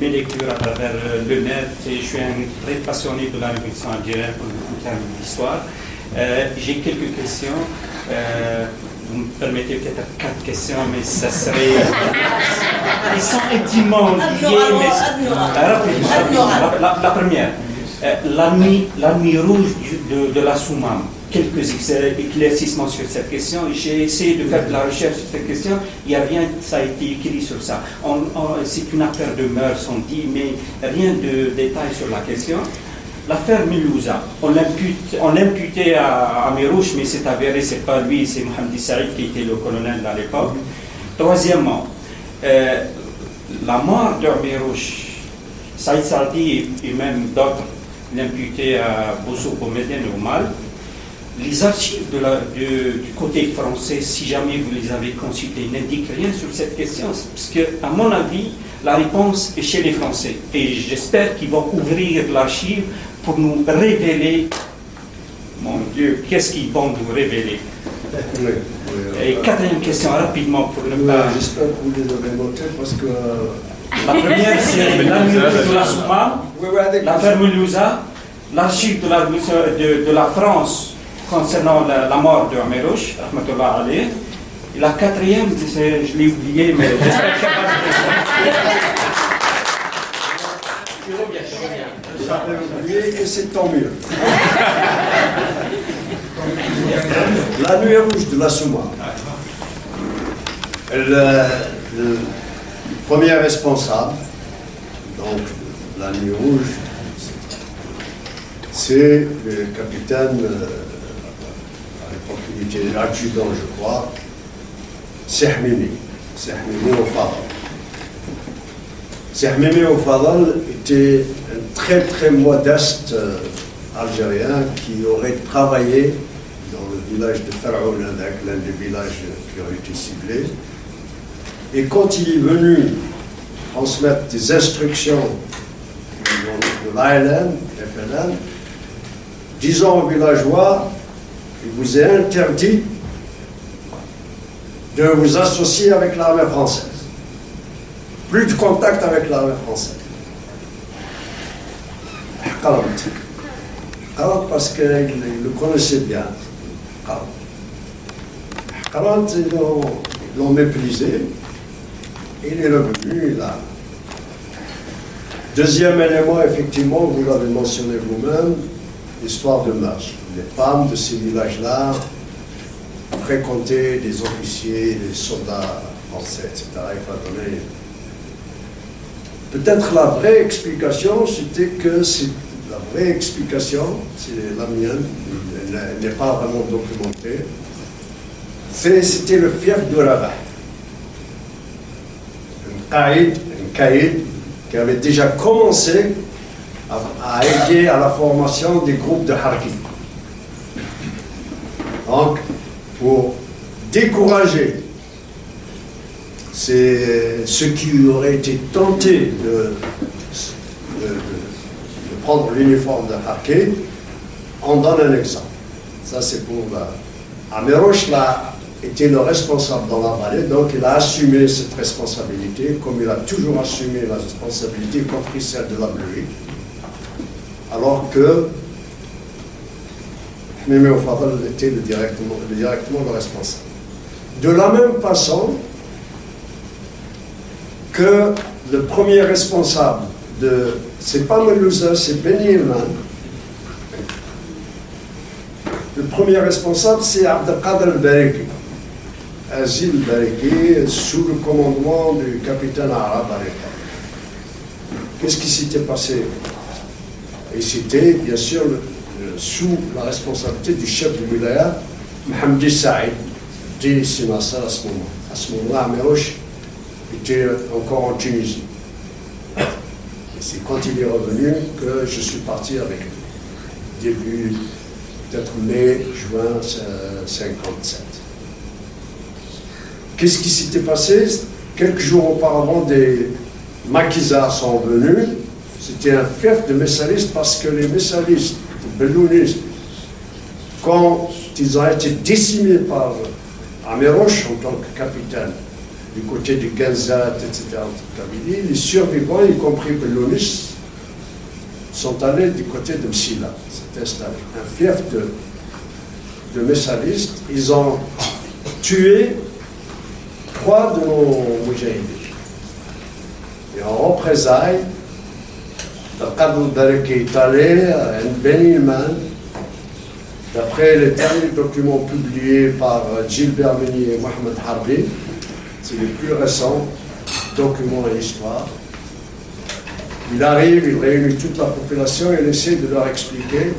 Mes lectures à travers le net, et je suis un très passionné de la révolution algérienne pour le terme d'histoire. J'ai quelques questions. Vous me permettez peut-être 4 questions, mais ça serait. Ils sont intimement liés. La première, la nuit rouge de la Soumam. Quelques éclaircissements sur cette question. J'ai essayé de faire de la recherche sur cette question. Il n'y a rien, ça a été écrit sur ça. C'est une affaire de mœurs, on dit, mais rien de détail sur la question. L'affaire Milouza, on l'imputait à Mirouche, mais c'est avéré, c'est pas lui, c'est Mohamed Saïd qui était le colonel à l'époque. Troisièmement, la mort de Mirouche, Saïd Sardi et même d'autres l'imputaient à Boussou Boumediene au Mal. Les archives du côté français, si jamais vous les avez consultées, n'indiquent rien sur cette question, parce que, à mon avis, la réponse est chez les Français. Et j'espère qu'ils vont ouvrir l'archive pour nous révéler, mon Dieu, qu'est-ce qu'ils vont nous révéler. Oui, Et quatrième question, rapidement, pour ne pas... J'espère que vous les avez notées, parce que... La première, c'est l'année de la Souma, l'affaire Milouza, l'archive de la France, concernant la mort de Amérouche, rahmatullah alayh. Et la quatrième, je l'ai oublié, mais j'espère qu'elle va oublié, et c'est tant mieux. La nuit rouge de la Souma. Le premier responsable, donc la nuit rouge, c'est le capitaine. Il était adjudant, je crois, Sehmimi au Fadal. Sehmimi au Fadal était un très très modeste Algérien qui aurait travaillé dans le village de Pharaon, l'un des villages qui ont été ciblés. Et quand il est venu transmettre des instructions de l'ALN, FLN, disant aux villageois: il vous est interdit de vous associer avec l'armée française. Plus de contact avec l'armée française. Parce qu'il le connaissait bien. Ils l'ont méprisé. Il est revenu là. Deuxième élément, effectivement, vous l'avez mentionné vous-même, l'histoire de mœurs. Les femmes de ces villages-là fréquentaient des officiers, des soldats français, etc. Il faut donner. Peut-être la vraie explication, c'était que la vraie explication, c'est la mienne, elle n'est pas vraiment documentée, c'était le fief de Rabat. Un caïd qui avait déjà commencé à aider à la formation des groupes de Harki. Donc, pour décourager ceux qui auraient été tentés de prendre l'uniforme de Harki, on donne un exemple. Ça, c'est pour... Amérouche, là, était le responsable dans la vallée, donc il a assumé cette responsabilité, comme il a toujours assumé la responsabilité, y compris celle de la Belgique, alors que Mimi Fadal était directement le responsable. De la même façon que le premier responsable de... C'est pas Milouza, c'est Beni Ilman. Le premier responsable, c'est Abdelkader al-Bariki. Azil al-Bariki, sous le commandement du capitaine arabe à l'époque. Qu'est-ce qui s'était passé? Et c'était, bien sûr, sous la responsabilité du chef du wilaya, Mohamed Saïd, dit Sinassa à ce moment. À ce moment-là, Amérouche était encore en Tunisie. Et c'est quand il est revenu que je suis parti avec lui. Début, peut-être mai, juin 57. Qu'est-ce qui s'était passé? Quelques jours auparavant, des maquisards sont venus. C'était un fief de messalistes parce que les messalistes, les bellounistes, quand ils ont été décimés par Amirouche en tant que capitaine, du côté de Genzat, etc., les survivants, y compris bellounistes, sont allés du côté de Msila. C'était installé. Un fief de messalistes. Ils ont tué 3 de nos moujahidis. Et en représailles, le Qadr Barek est allé à Beni Ilman. D'après les derniers documents publiés par Gilbert Meunier et Mohamed Harbi, c'est les plus récents documents et histoires. Il arrive, il réunit toute la population et il essaie de leur expliquer,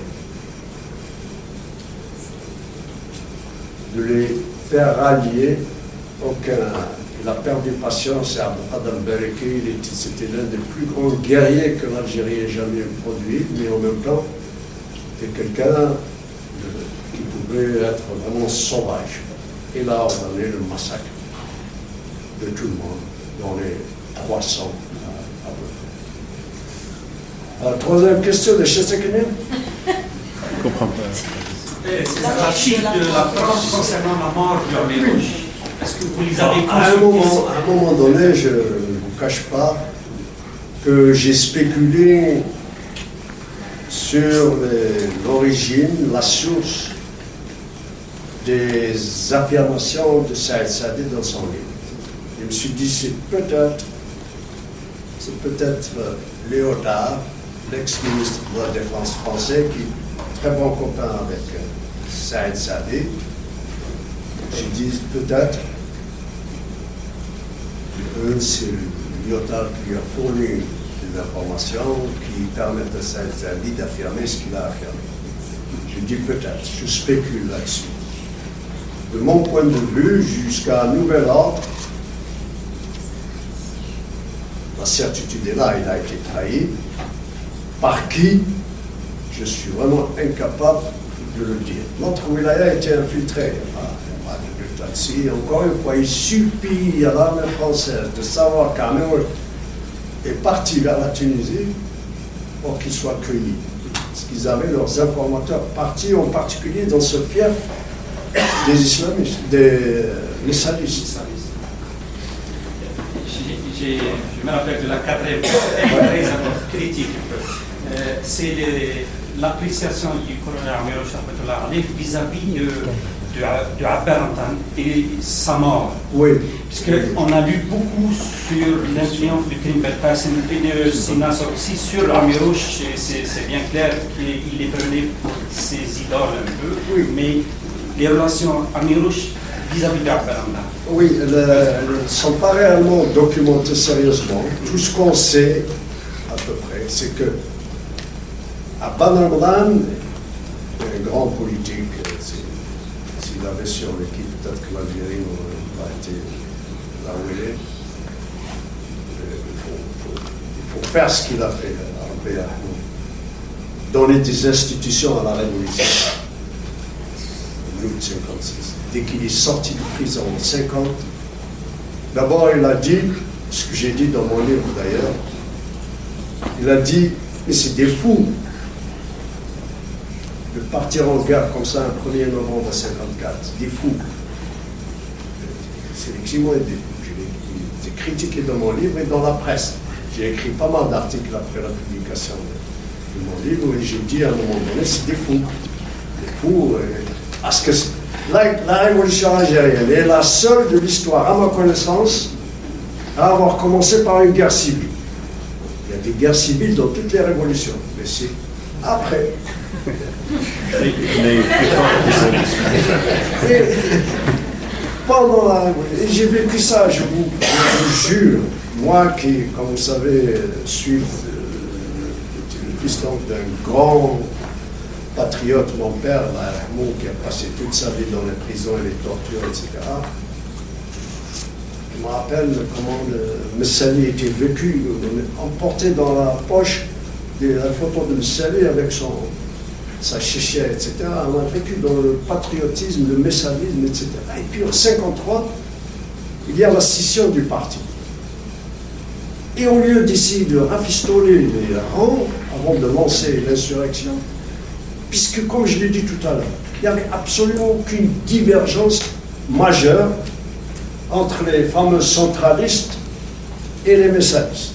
de les faire rallier. Il a perdu patience et Abdelkader Bereki, c'était l'un des plus grands guerriers que l'Algérie ait jamais produit, mais en même temps, c'était quelqu'un qui pouvait être vraiment sauvage. Il a ordonné le massacre de tout le monde, dans les 300 à peu près. Troisième question de Chesekine. Je comprends pas. C'est l'archive de la France concernant la mort du Amirouche. Est-ce que vous les avez à un moment donné, je ne vous cache pas que j'ai spéculé sur l'origine, la source des affirmations de Saïd Saadi dans son livre. Je me suis dit, c'est peut-être Léotard, l'ex-ministre de la Défense français, qui est très bon copain avec Saïd Saadi. J'ai dit peut-être que c'est Lyotard qui lui a fourni des informations qui permettent à Saïd Saadi d'affirmer ce qu'il a affirmé. Je dis peut-être, je spécule là-dessus. De mon point de vue, jusqu'à un nouvel ordre, la certitude est là, il a été trahi. Par qui? Je suis vraiment incapable de le dire. Notre wilaya a été infiltrée. Encore une fois, il suffit à l'armée française de savoir qu'Amérouche est parti vers la Tunisie pour qu'il soit cueilli. Parce qu'ils avaient leurs informateurs partis, en particulier dans ce fief des islamistes, des messalistes. Je me rappelle de la quatrième, très critique. C'est l'appréciation du colonel Amirouche vis-à-vis de Abbarantan et sa mort. Oui. Parce qu'on a lu beaucoup sur l'influence du crime Belkacem et de Sinas aussi sur Amirouche. C'est bien clair qu'il est prenait pour ses idoles un peu, oui. Mais les relations Amirouche vis-à-vis d'Abbarantan. Oui, elles ne sont pas réellement documentées sérieusement. Tout ce qu'on sait, à peu près, c'est que Abbarantan est un grand politique. S'il avait survécu, peut-être que l'Algérie n'aurait pas été là où elle est. Il faut faire ce qu'il a fait, donner des institutions à la Révolution. En 1956. Dès qu'il est sorti de prison en 1950, d'abord il a dit, ce que j'ai dit dans mon livre d'ailleurs, il a dit, mais c'est des fous de partir en guerre comme ça un 1er novembre 1954, des fous. C'est effectivement des fous. J'ai critiqué dans mon livre et dans la presse. J'ai écrit pas mal d'articles après la publication de mon livre et j'ai dit à un moment donné, c'est des fous. Des fous, parce que la révolution algérienne est la seule de l'histoire, à ma connaissance, à avoir commencé par une guerre civile. Il y a des guerres civiles dans toutes les révolutions, mais c'est après. Et pendant la révolution, et j'ai vécu ça, je vous jure, moi qui, comme vous savez, suis le fils d'un grand patriote, mon père, qui a passé toute sa vie dans les prisons et les tortures, etc. me rappelle comment le Messali était vécu, emporté dans la poche la photo de Messali avec sa chichia, etc. On a vécu dans le patriotisme, le messalisme, etc. Et puis en 1953, il y a la scission du parti. Et au lieu d'ici de rafistoler les rangs avant de lancer l'insurrection, puisque comme je l'ai dit tout à l'heure, il n'y avait absolument aucune divergence majeure entre les fameux centralistes et les messalistes.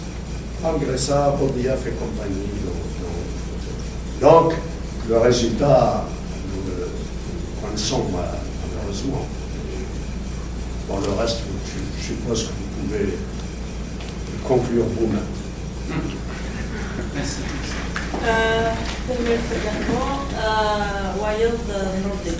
Malgré ça, Bodiaf et compagnie. Donc, le résultat, nous le connaissons malheureusement. Bon, le reste, je suppose que vous pouvez conclure vous-même. Merci. Wild Nordin.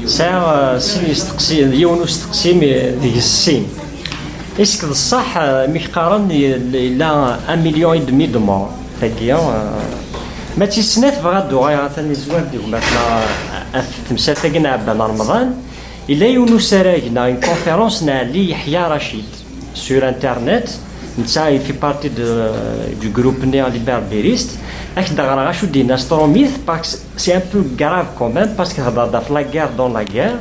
ساعة سين يستقسي يونو يستقسي ديك السين اسك الصح ميقارن إلا 1,5 مليون دو مور تاكيا ما تيسنات بغادو غاية ثاني زوار ديك مثلا تمسال تاكينا عبان رمضان إلا يونو سراجنا une conférence نا لي يحيى رشيد sur internet نتا il fait partie du groupe néolibéraliste. C'est un peu grave quand même parce que la guerre dans la guerre.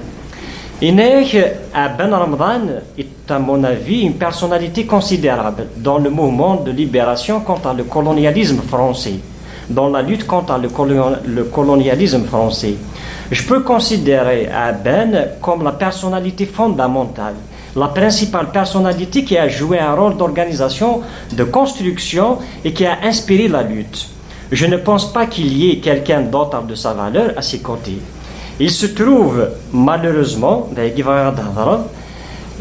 Et Ben Ramadan est à mon avis une personnalité considérable dans le mouvement de libération contre le colonialisme français, dans la lutte contre le colonialisme français. Je peux considérer Ben comme la personnalité fondamentale, la principale personnalité qui a joué un rôle d'organisation, de construction et qui a inspiré la lutte. Je ne pense pas qu'il y ait quelqu'un d'autre de sa valeur à ses côtés. Il se trouve malheureusement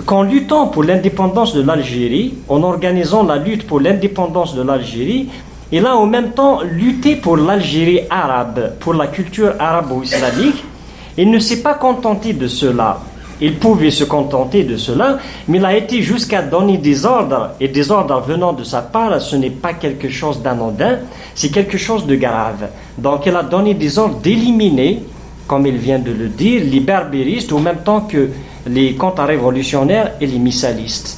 qu'en luttant pour l'indépendance de l'Algérie, en organisant la lutte pour l'indépendance de l'Algérie, il a en même temps lutté pour l'Algérie arabe, pour la culture arabo-islamique. Il ne s'est pas contenté de cela. Il pouvait se contenter de cela, mais il a été jusqu'à donner des ordres, et des ordres venant de sa part, ce n'est pas quelque chose d'anodin, c'est quelque chose de grave. Donc il a donné des ordres d'éliminer, comme il vient de le dire, les berbéristes, au même temps que les contre-révolutionnaires et les missalistes.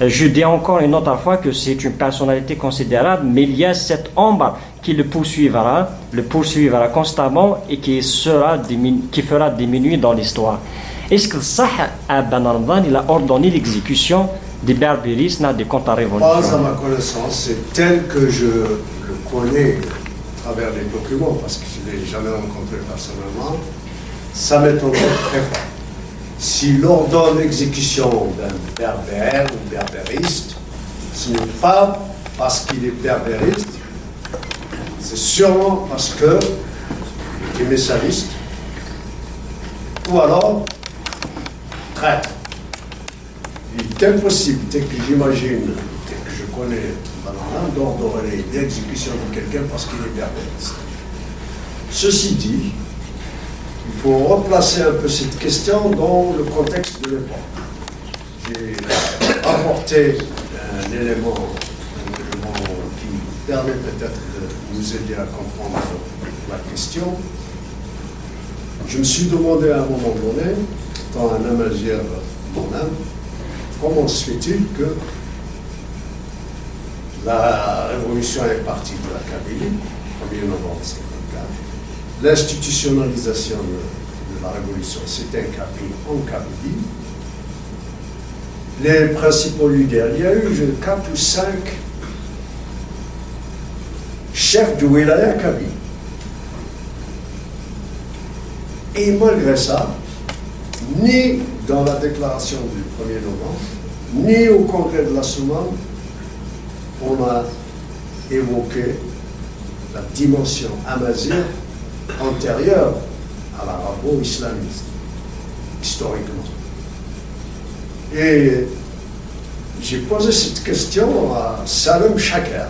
Je dis encore une autre fois que c'est une personnalité considérable, mais il y a cette ombre qui le poursuivra constamment et qui fera diminuer dans l'histoire. Est-ce que ça, Ben Ramadan, il a ordonné l'exécution des berbéristes, des contre-révolutionnaires? Pas à ma connaissance, c'est tel que je le connais à travers les documents, parce que je ne l'ai jamais rencontré personnellement. Ça m'étonne très fort. S'il ordonne l'exécution d'un berbère ou berbériste, ce n'est pas parce qu'il est berbériste, c'est sûrement parce qu'il est messaliste, ou alors traître. Il est impossible, dès que j'imagine, dès que je connais d'ordonner l'exécution de quelqu'un parce qu'il est berbériste. Ceci dit, il faut replacer un peu cette question dans le contexte de l'époque. J'ai apporté un élément qui permet peut-être de nous aider à comprendre la question. Je me suis demandé à un moment donné, étant un amazir moi-même, comment se fait-il que la révolution est partie de la Kabylie, 1er novembre 1954. L'institutionnalisation de la révolution s'est établie en Kabylie. Les principaux leaders, il y a eu 4 ou 5 chefs de wilaya Kabylie. Et malgré ça, ni dans la déclaration du 1er novembre, ni au congrès de la Soumane, on a évoqué la dimension amazigh antérieure à l'arabo-islamisme, historiquement. Et j'ai posé cette question à Salem Chaker,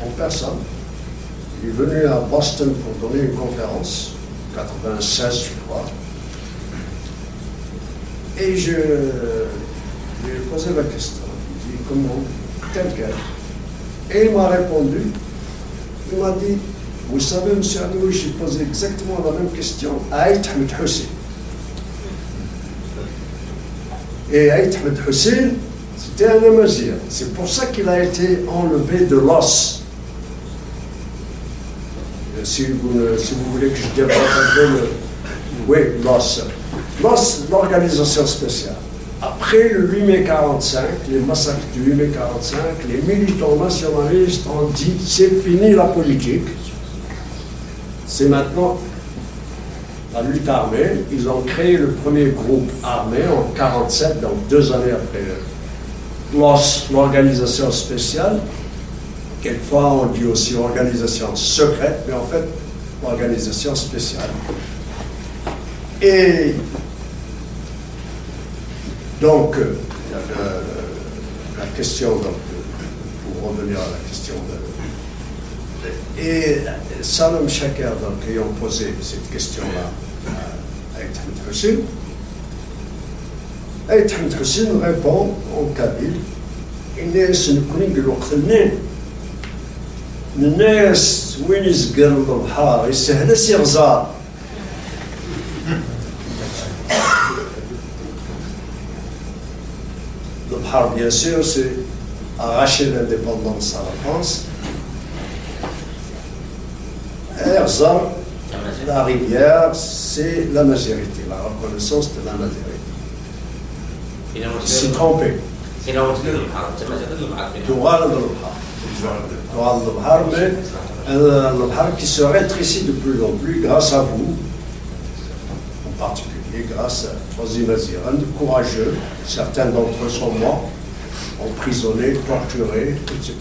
en personne. Il est venu à Boston pour donner une conférence, 96 je crois. Et je lui ai posé la question. Il dit comment, tel quel, Et il m'a répondu, il m'a dit, vous savez, M. Adoui, j'ai posé exactement la même question à Aït Ahmed Hussein. Et Aït Ahmed Hussein, c'était un Amazir. C'est pour ça qu'il a été enlevé de l'os. Si vous voulez que je développe un peu le... Oui, l'os. L'os, l'organisation spéciale. Après le 8 mai 45, les massacres du 8 mai 45, les militants nationalistes ont dit c'est fini la politique. C'est maintenant la lutte armée. Ils ont créé le premier groupe armé en 1947, donc 2 années après l'OS, l'organisation spéciale. Quelquefois on dit aussi organisation secrète, mais en fait organisation spéciale. Et donc la question, donc, pour revenir à la question et Salam Chaker, donc, ayant posé cette question-là à Aït Ahmed Hussein, Aït Ahmed Hussein répond en kabyle, الناس نكون الوقت الناس وين يزقر البحر يسهل يغزار. Le Bhar, bien sûr, c'est arracher l'indépendance à la France. Erzar, la rivière, c'est la majorité, la reconnaissance de la majorité. C'est trompé. Toural de l'Obhar, mais l'Obhar qui se rétrécit de plus en plus grâce à vous, en particulier grâce à Troisième Aziran, courageux. Certains d'entre eux sont morts, emprisonnés, torturés, etc.